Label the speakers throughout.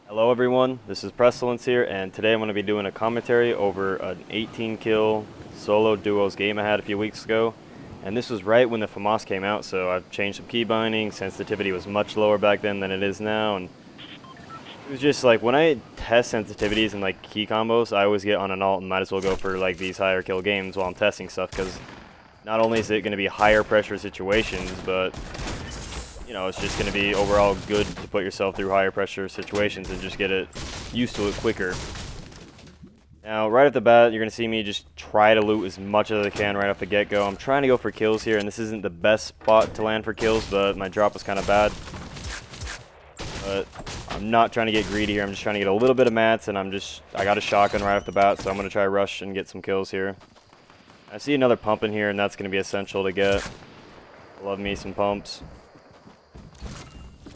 Speaker 1: Hello everyone, this is Precellence here, and today I'm going to be doing a commentary over an 18 kill solo duos game I had a few weeks ago. And this was right when the FAMAS came out, so I've changed some key binding. Sensitivity was much lower back then than it is now, and it was just like when I test sensitivities and like key combos, I always get on an alt and might as well go for like these higher kill games while I'm testing stuff, because not only is it going to be higher pressure situations, but you know, it's just going to be overall good to put yourself through higher pressure situations and just get it used to it quicker. Now, right off the bat, you're going to see me just try to loot as much as I can right off the get-go. I'm trying to go for kills here, and this isn't the best spot to land for kills, but my drop was kind of bad. But I'm not trying to get greedy here. I'm just trying to get a little bit of mats, and I got a shotgun right off the bat, so I'm going to try rush and get some kills here. I see another pump in here, and that's going to be essential to get. Love me some pumps.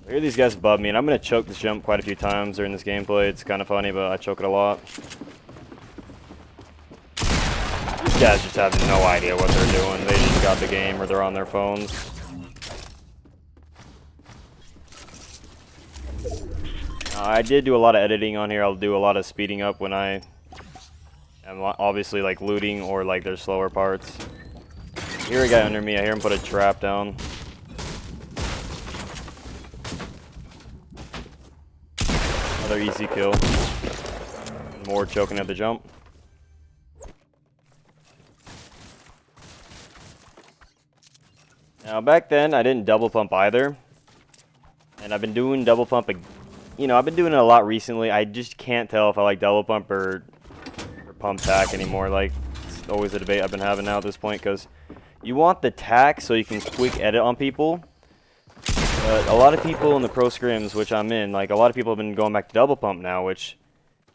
Speaker 1: I hear these guys above me, and I'm going to choke this jump quite a few times during this gameplay. It's kind of funny, but I choke it a lot. These guys just have no idea what they're doing. They just got the game, or they're on their phones. I did do a lot of editing on here. I'll do a lot of speeding up when I am obviously like looting or like there's slower parts. Here a guy under me. I hear him put a trap down. Another easy kill. More choking at the jump. Now back then I didn't double pump either. And I've been doing double pump, you know, I've been doing it a lot recently. I just can't tell if I like double pump or pump tack anymore. Like, it's always a debate I've been having now at this point, because you want the tack so you can quick edit on people. But a lot of people in the pro scrims, which I'm in, like a lot of people have been going back to double pump now, which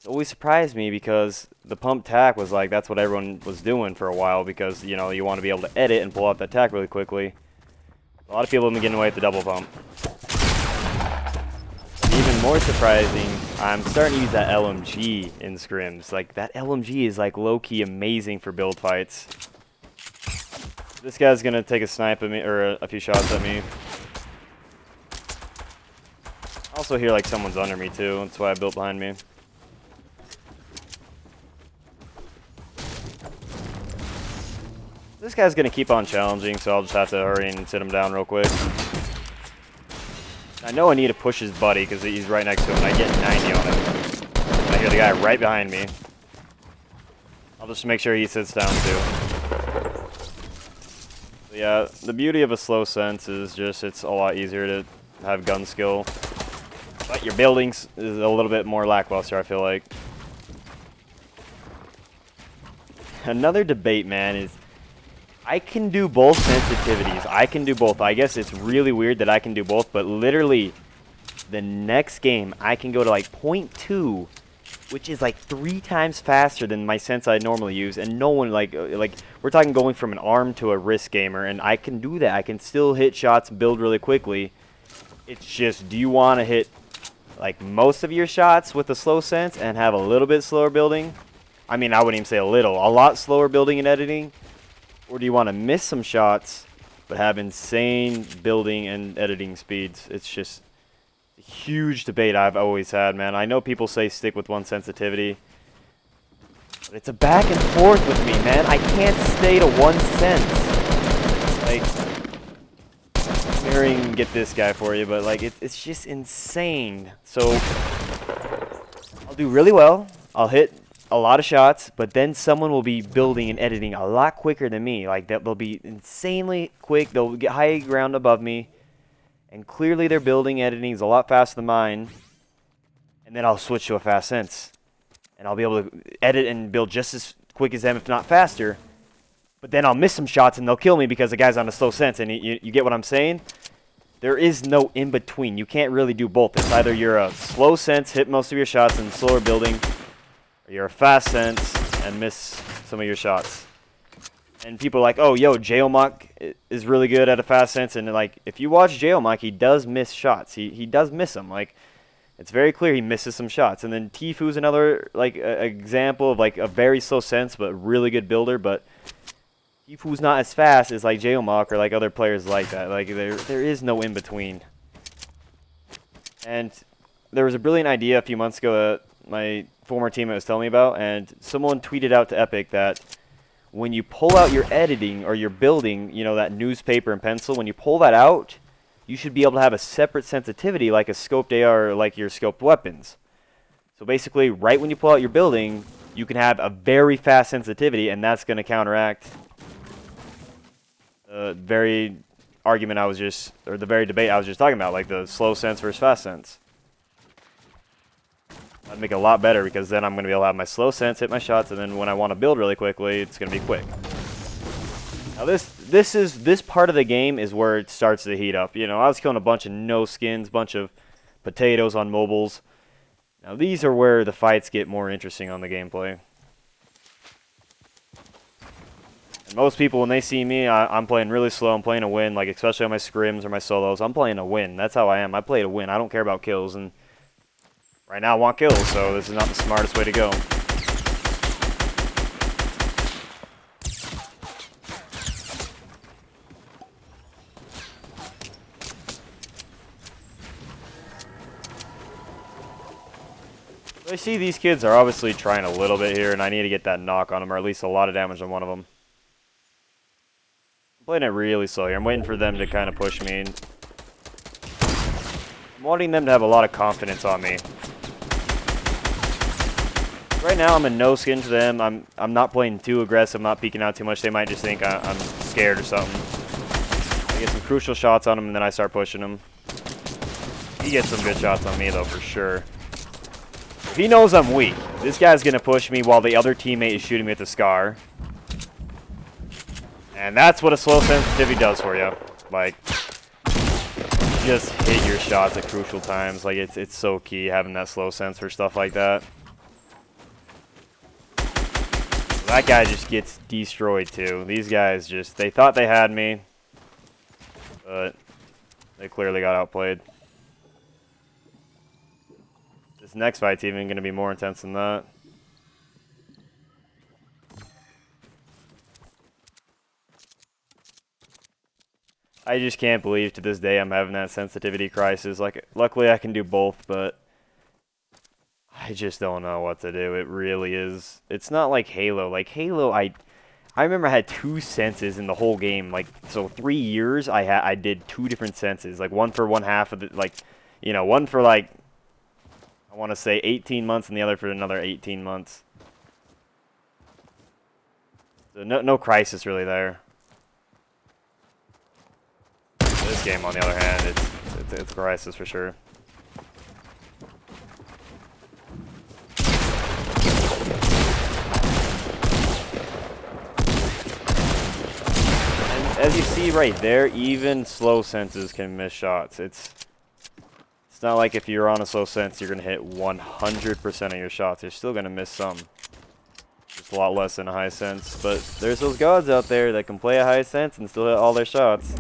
Speaker 1: always surprised me, because the pump tack was like, that's what everyone was doing for a while, because, you know, you want to be able to edit and pull out that tack really quickly. A lot of people have been getting away with the double pump. Even more surprising, I'm starting to use that LMG in scrims. Like, that LMG is like low-key amazing for build fights. This guy's gonna take a snipe at me, or a few shots at me. I also hear like someone's under me too. That's why I built behind me. This guy's gonna keep on challenging, so I'll just have to hurry and sit him down real quick. I know I need to push his buddy because he's right next to him, and I get 90 on him. I hear the guy right behind me. I'll just make sure he sits down too. But yeah, the beauty of a slow sense is just it's a lot easier to have gun skill. But your buildings is a little bit more lackluster, I feel like. Another debate, man, is I can do both sensitivities. I can do both. I guess it's really weird that I can do both, but literally the next game I can go to like 0.2, which is like 3 times faster than my sense I normally use, and no one like we're talking going from an arm to a wrist gamer, and I can do that. I can still hit shots and build really quickly. It's just, do you want to hit like most of your shots with a slow sense and have a little bit slower building? I mean, I wouldn't even say a lot slower building and editing. Or do you want to miss some shots but have insane building and editing speeds? It's just a huge debate I've always had, man. I know people say stick with one sensitivity, but it's a back and forth with me, man. I can't stay to one sense. Like, let me get this guy for you, but like it's just insane. So I'll do really well. I'll hit a lot of shots, but then someone will be building and editing a lot quicker than me. Like, they'll be insanely quick. They'll get high ground above me, and clearly their building editing is a lot faster than mine. And then I'll switch to a fast sense, and I'll be able to edit and build just as quick as them, if not faster. But then I'll miss some shots, and they'll kill me because the guy's on a slow sense. And you get what I'm saying? There is no in between. You can't really do both. It's either you're a slow sense, hit most of your shots, and slower building, you're a fast sense and miss some of your shots. And people are like, oh, yo, Jailmock is really good at a fast sense. And like, if you watch Jailmock, he does miss shots. He does miss them. Like, it's very clear he misses some shots. And then Tifu's another like example of like a very slow sense but really good builder. But Tifu's not as fast as like Jailmock or like other players like that. Like, there is no in between. And there was a brilliant idea a few months ago that my former teammate was telling me about, and someone tweeted out to Epic that when you pull out your editing or your building, you know, that newspaper and pencil, when you pull that out, you should be able to have a separate sensitivity like a scoped AR or like your scoped weapons. So basically, right when you pull out your building, you can have a very fast sensitivity, and that's going to counteract the very argument I was just, or the very debate I was just talking about, like the slow sense versus fast sense. That'd make it a lot better, because then I'm going to be able to have my slow sense hit my shots, and then when I want to build really quickly, it's going to be quick. Now this part of the game is where it starts to heat up. You know, I was killing a bunch of no skins, bunch of potatoes on mobiles. Now these are where the fights get more interesting on the gameplay. And most people, when they see me, I'm playing really slow. I'm playing a win, like especially on my scrims or my solos. I'm playing a win. That's how I am. I play to win. I don't care about kills. And right now I want kills, so this is not the smartest way to go. I see these kids are obviously trying a little bit here, and I need to get that knock on them, or at least a lot of damage on one of them. I'm playing it really slow here. I'm waiting for them to kind of push me. I'm wanting them to have a lot of confidence on me. Right now, I'm a no skin to them. I'm not playing too aggressive. I'm not peeking out too much. They might just think I'm scared or something. I get some crucial shots on him, and then I start pushing him. He gets some good shots on me, though, for sure. He knows I'm weak. This guy's going to push me while the other teammate is shooting me with the Scar. And that's what a slow sensitivity does for you. Like, just hit your shots at crucial times. Like, it's so key having that slow sense for stuff like that. That guy just gets destroyed too. These guys just, they thought they had me, but they clearly got outplayed. This next fight's even going to be more intense than that. I just can't believe to this day I'm having that sensitivity crisis. Like, luckily I can do both, but I just don't know what to do. It really is. It's not like Halo. Like Halo, I remember I had 2 senses in the whole game. Like, so 3 years I did 2 different senses. Like one for one half of the, like, you know, one for like, I want to say 18 months and the other for another 18 months. So no crisis really there. This game, on the other hand, it's a crisis for sure. And as you see right there, even slow senses can miss shots. It's not like if you're on a slow sense, you're going to hit 100% of your shots. You're still going to miss some. Just a lot less than a high sense. But there's those gods out there that can play a high sense and still hit all their shots.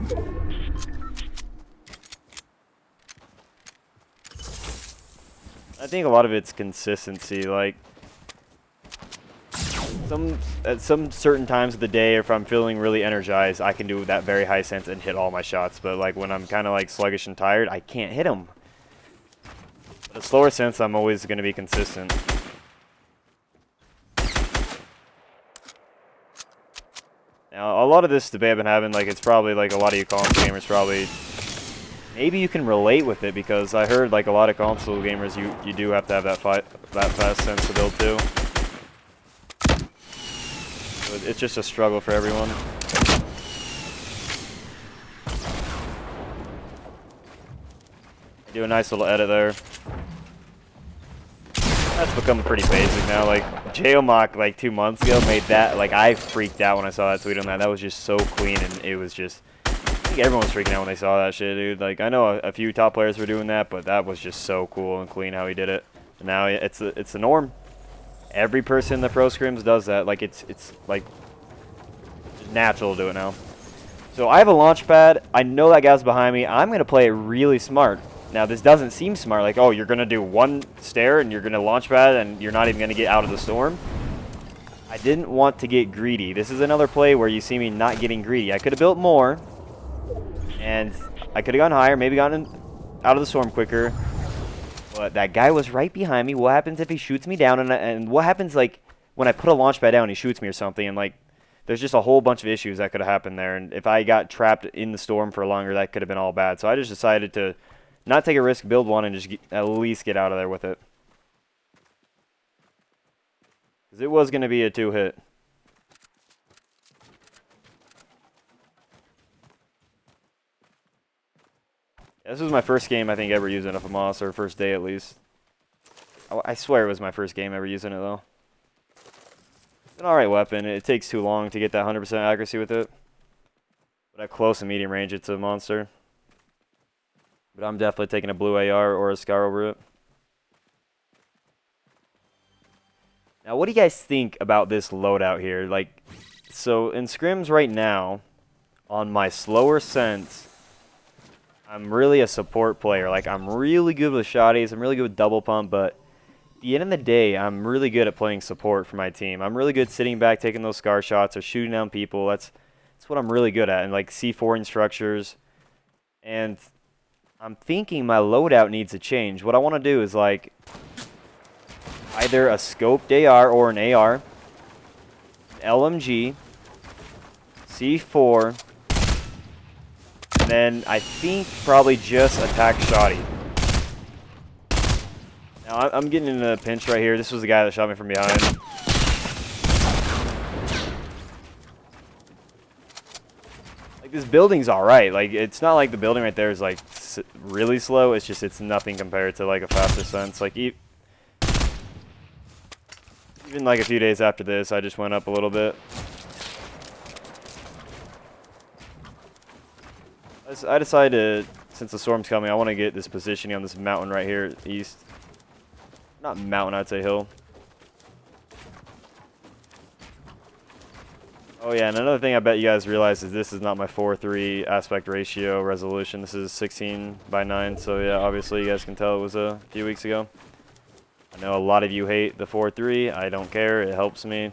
Speaker 1: I think a lot of it's consistency. Like, at some certain times of the day, if I'm feeling really energized, I can do that very high sense and hit all my shots. But like when I'm kind of like sluggish and tired, I can't hit them. A slower sense, I'm always going to be consistent. Now, a lot of this debate I've been having, like, it's probably like a lot of you console gamers probably, maybe you can relate with it, because I heard like a lot of console gamers, you do have to have that fast sense to build too. So it's just a struggle for everyone. Do a nice little edit there. That's become pretty basic now. Like, Geomach, like 2 months ago, made that, like, I freaked out when I saw that tweet on that. That was just so clean, and it was just, I think everyone was freaking out when they saw that shit, dude. Like, I know a few top players were doing that, but that was just so cool and clean how he did it. And now it's the norm. Every person in the pro scrims does that. Like, it's like natural to do it now. So I have a launch pad. I know that guy's behind me. I'm gonna play it really smart. Now, this doesn't seem smart, like, oh, you're going to do one stare and you're going to launch pad and you're not even going to get out of the storm. I didn't want to get greedy. This is another play where you see me not getting greedy. I could have built more, and I could have gone higher, maybe gotten out of the storm quicker. But that guy was right behind me. What happens if he shoots me down? And what happens, like, when I put a launch pad down, he shoots me or something? And, like, there's just a whole bunch of issues that could have happened there. And if I got trapped in the storm for longer, that could have been all bad. So I just decided to not take a risk, build one, and just at least get out of there with it. Because it was going to be a 2-hit. This was my first game, I think, ever using a FAMAS, or first day at least. I swear it was my first game ever using it, though. It's an alright weapon. It takes too long to get that 100% accuracy with it. But at close and medium range, it's a monster. But I'm definitely taking a blue AR or a Scar over it. Now, what do you guys think about this loadout here? Like, so in scrims right now, on my slower sense, I'm really a support player. Like, I'm really good with shotties. I'm really good with double pump, but at the end of the day, I'm really good at playing support for my team. I'm really good sitting back, taking those Scar shots or shooting down people. That's what I'm really good at. And, like, C4 structures. And I'm thinking my loadout needs a change. What I want to do is, like, either a scoped AR or an AR, LMG, C4, and then I think probably just attack shotty. Now I'm getting in a pinch right here. This was the guy that shot me from behind. Like, this building's alright. Like, it's not like the building right there is like really slow. It's just, it's nothing compared to like a faster sense. Like, even like a few days after this, I just went up a little bit. I decided, since the storm's coming, I want to get this positioning on this mountain right here east. Not mountain, I'd say hill. Oh yeah, and another thing I bet you guys realize is this is not my 4:3 aspect ratio resolution. This is 16:9, so yeah, obviously you guys can tell it was a few weeks ago. I know a lot of you hate the 4:3. I don't care. It helps me.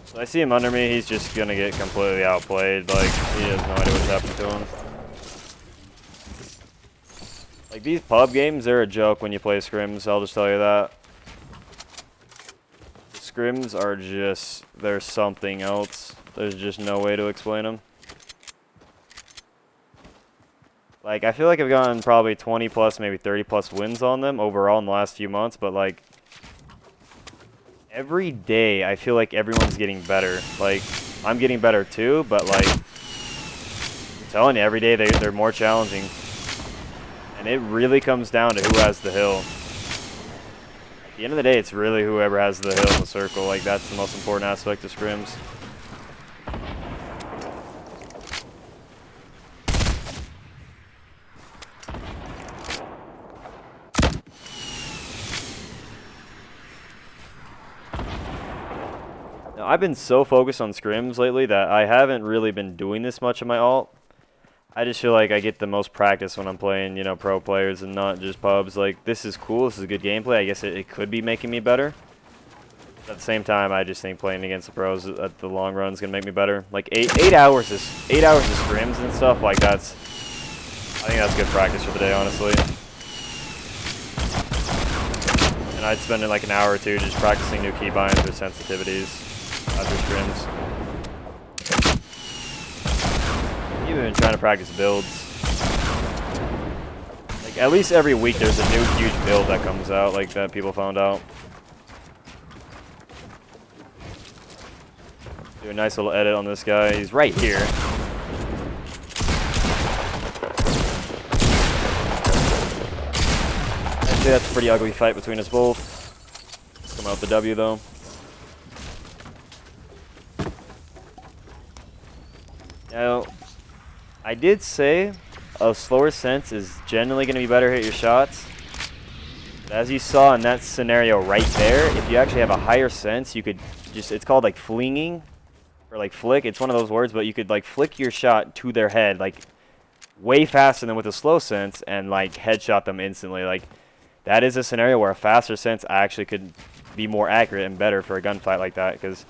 Speaker 1: So I see him under me. He's just going to get completely outplayed. Like, he has no idea what's happening to him. Like, these pub games, they're a joke when you play scrims. I'll just tell you that. Scrims are just, they're something else. There's just no way to explain them. Like, I feel like I've gotten probably 20 plus, maybe 30 plus wins on them overall in the last few months, but like, every day I feel like everyone's getting better. Like, I'm getting better too, but like, I'm telling you, every day they're more challenging. And it really comes down to who has the hill. At the end of the day, it's really whoever has the hill in the circle. Like, that's the most important aspect of scrims. Now, I've been so focused on scrims lately that I haven't really been doing this much in my alt. I just feel like I get the most practice when I'm playing, you know, pro players and not just pubs. Like, this is cool. This is good gameplay. I guess it could be making me better. But at the same time, I just think playing against the pros at the long run is gonna make me better. Like, 8 hours of scrims and stuff. Like, I think that's good practice for the day, honestly. And I'd spend like an hour or two just practicing new keybinds or sensitivities after scrims. Even been trying to practice builds. Like, at least every week there's a new huge build that comes out, like, that people found out. Do a nice little edit on this guy. He's right here. Actually, that's a pretty ugly fight between us both. Let's come out with the W, though. Now, I did say a slower sense is generally going to be better hit your shots. But as you saw in that scenario right there, if you actually have a higher sense, you could just, it's called like flinging or like flick. It's one of those words, but you could like flick your shot to their head like way faster than with a slow sense and like headshot them instantly. Like, that is a scenario where a faster sense actually could be more accurate and better for a gunfight like that, because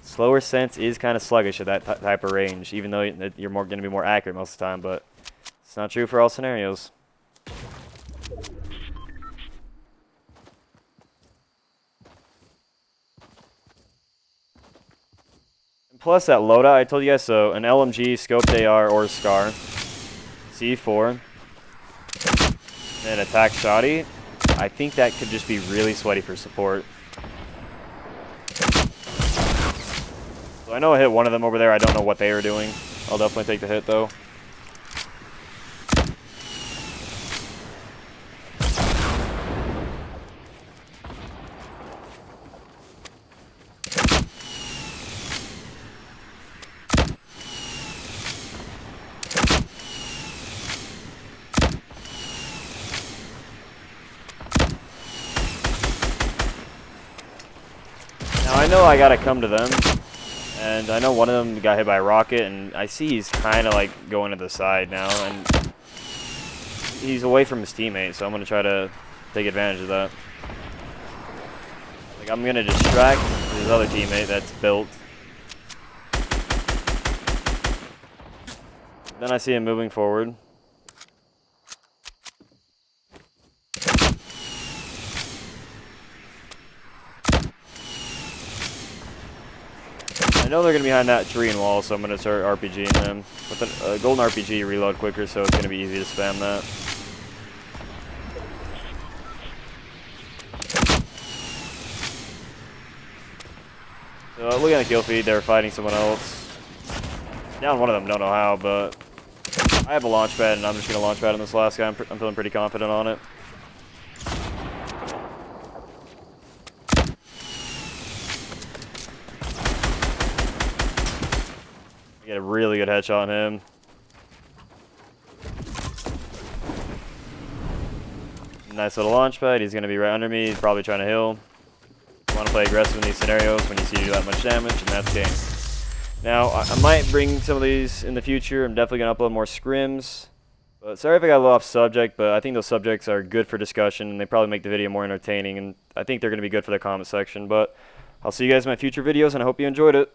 Speaker 1: slower sense is kind of sluggish at that type of range, even though you're going to be more accurate most of the time, but it's not true for all scenarios. And plus that loadout I told you guys, so an LMG, scoped AR, or SCAR, C4, and attack shoddy, I think that could just be really sweaty for support. So I know I hit one of them over there. I don't know what they were doing. I'll definitely take the hit though. Now I know I gotta come to them, and I know one of them got hit by a rocket, and I see he's kind of like going to the side now, and he's away from his teammate, so I'm gonna try to take advantage of that. Like, I'm gonna distract his other teammate that's built. Then I see him moving forward. I know they're going to be behind that tree and wall, so I'm going to start RPGing them. With a golden RPG, you reload quicker, so it's going to be easy to spam that. So looking at the kill feed, they're fighting someone else. Down one of them, don't know how, but I have a launch pad, and I'm just going to launch pad on this last guy. I'm feeling pretty confident on it. Get a really good headshot on him. Nice little launch pad. He's going to be right under me. He's probably trying to heal. You want to play aggressive in these scenarios when you see you do that much damage, and that's game. Now, I might bring some of these in the future. I'm definitely going to upload more scrims. But sorry if I got a little off subject, but I think those subjects are good for discussion, and they probably make the video more entertaining, and I think they're going to be good for the comment section. But I'll see you guys in my future videos, and I hope you enjoyed it.